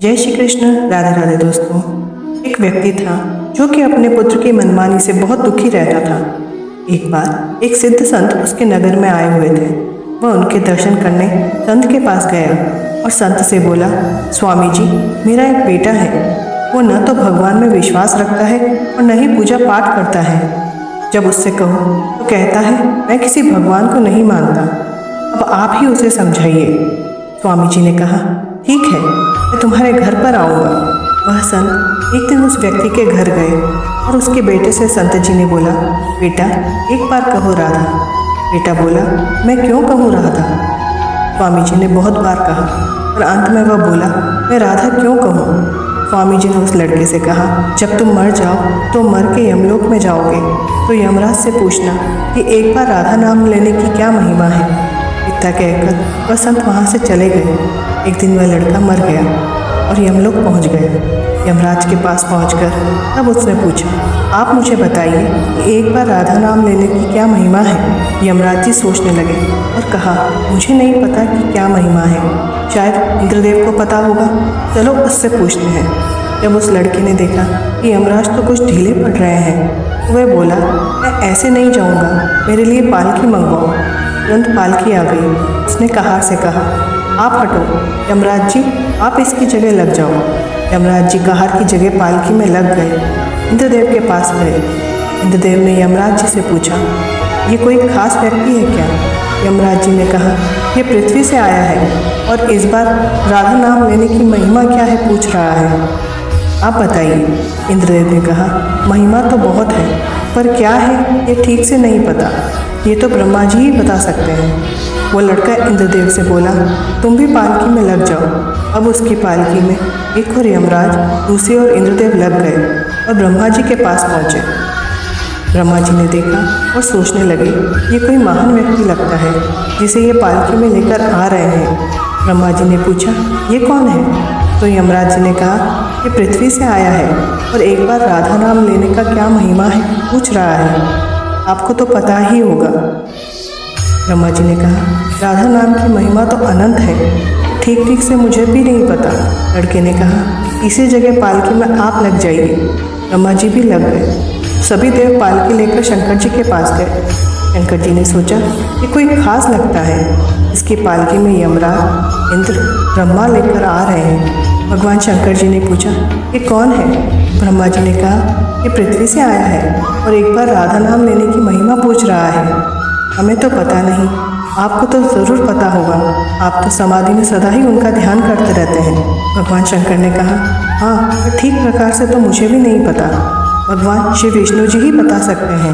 जय श्री कृष्ण। राधे राधे दोस्तों। एक व्यक्ति था जो कि अपने पुत्र की मनमानी से बहुत दुखी रहता था। एक बार एक सिद्ध संत उसके नगर में आए हुए थे। वह उनके दर्शन करने संत के पास गया और संत से बोला, स्वामी जी, मेरा एक बेटा है। वो न तो भगवान में विश्वास रखता है और न ही पूजा पाठ करता है। जब उससे कहो तो कहता है मैं किसी भगवान को नहीं मानता। अब आप ही उसे समझाइए। स्वामी जी ने कहा, ठीक है, मैं तुम्हारे घर पर आऊँगा। वह संत एक दिन उस व्यक्ति के घर गए और उसके बेटे से संत जी ने बोला, बेटा एक बार कहो राधा। बेटा बोला, मैं क्यों कहूँ राधा? स्वामी जी ने बहुत बार कहा और अंत में वह बोला, मैं राधा क्यों कहूँ? स्वामी जी ने उस लड़के से कहा, जब तुम मर जाओ तो मर के यमलोक में जाओगे तो यमराज से पूछना कि एक बार राधा नाम लेने की क्या महिमा है। इतना कहकर वह संत वहाँ से चले गए। एक दिन वह लड़का मर गया और यमलोक पहुँच गया। यमराज के पास पहुँचकर तब उसने पूछा, आप मुझे बताइए कि एक बार राधा नाम लेने की क्या महिमा है। यमराज जी सोचने लगे और कहा, मुझे नहीं पता कि क्या महिमा है, शायद इंद्रदेव को पता होगा, चलो उससे पूछते हैं। जब उस लड़के ने देखा कि यमराज तो कुछ ढीले पड़ रहे हैं तो वह बोला, मैं ऐसे नहीं जाऊँगा, मेरे लिए पालकी मंगवाओ। तुरंत पालकी आ गई। उसने कहार से कहा, आप हटो, यमराज जी आप इसकी जगह लग जाओ। यमराज जी कहार की जगह पालकी में लग गए। इंद्रदेव के पास गए। इंद्रदेव ने यमराज जी से पूछा, ये कोई खास व्यक्ति है क्या? यमराज जी ने कहा, ये पृथ्वी से आया है और इस बार राधा नाम लेने की महिमा क्या है पूछ रहा है। आप बताइए। इंद्रदेव ने कहा, महिमा तो बहुत है, पर क्या है ये ठीक से नहीं पता, ये तो ब्रह्मा जी ही बता सकते हैं। वो लड़का इंद्रदेव से बोला, तुम भी पालकी में लग जाओ। अब उसकी पालकी में एक और यमराज, दूसरी और इंद्रदेव लग गए और ब्रह्मा जी के पास पहुँचे। ब्रह्मा जी ने देखा और सोचने लगे, ये कोई महान व्यक्ति लगता है जिसे ये पालकी में लेकर आ रहे हैं। ब्रह्मा जी ने पूछा, ये कौन है? तो यमराज जी ने कहा, ये पृथ्वी से आया है और एक बार राधा नाम लेने का क्या महिमा है पूछ रहा है, आपको तो पता ही होगा। ब्रह्मा जी ने कहा, राधा नाम की महिमा तो अनंत है, ठीक ठीक से मुझे भी नहीं पता। लड़के ने कहा, इसी जगह पालकी में आप लग जाइए। ब्रह्मा जी भी लग गए। सभी देव पालकी लेकर शंकर जी के पास गए। शंकर जी ने सोचा, ये कोई खास लगता है, इसकी पालकी में यमराज, इंद्र, ब्रह्मा लेकर आ रहे हैं। भगवान शंकर जी ने पूछा, ये कौन है? ब्रह्मा जी ने कहा, ये पृथ्वी से आया है और एक बार राधा नाम लेने की महिमा पूछ रहा है। हमें तो पता नहीं, आपको तो ज़रूर पता होगा, आप तो समाधि में सदा ही उनका ध्यान करते रहते हैं। भगवान शंकर ने कहा, हाँ, ठीक प्रकार से तो मुझे भी नहीं पता, भगवान श्री विष्णु जी ही बता सकते हैं।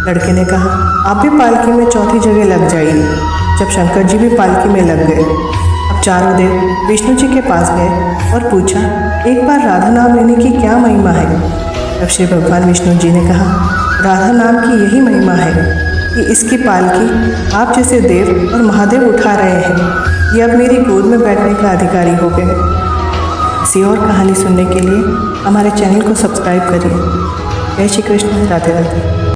लड़के ने कहा, आप भी पालकी में चौथी जगह लग जाइए। जब शंकर जी भी पालकी में लग गए, अब चारों देव विष्णु जी के पास गए और पूछा, एक बार राधा नाम लेने की क्या महिमा है? तब श्री भगवान विष्णु जी ने कहा, राधा नाम की यही महिमा है कि इसकी पालकी आप जैसे देव और महादेव उठा रहे हैं। ये अब मेरी गोद में बैठने का अधिकारी हो गए। किसी और कहानी सुनने के लिए हमारे चैनल को सब्सक्राइब करिए। जय श्री कृष्ण। राधे राधे।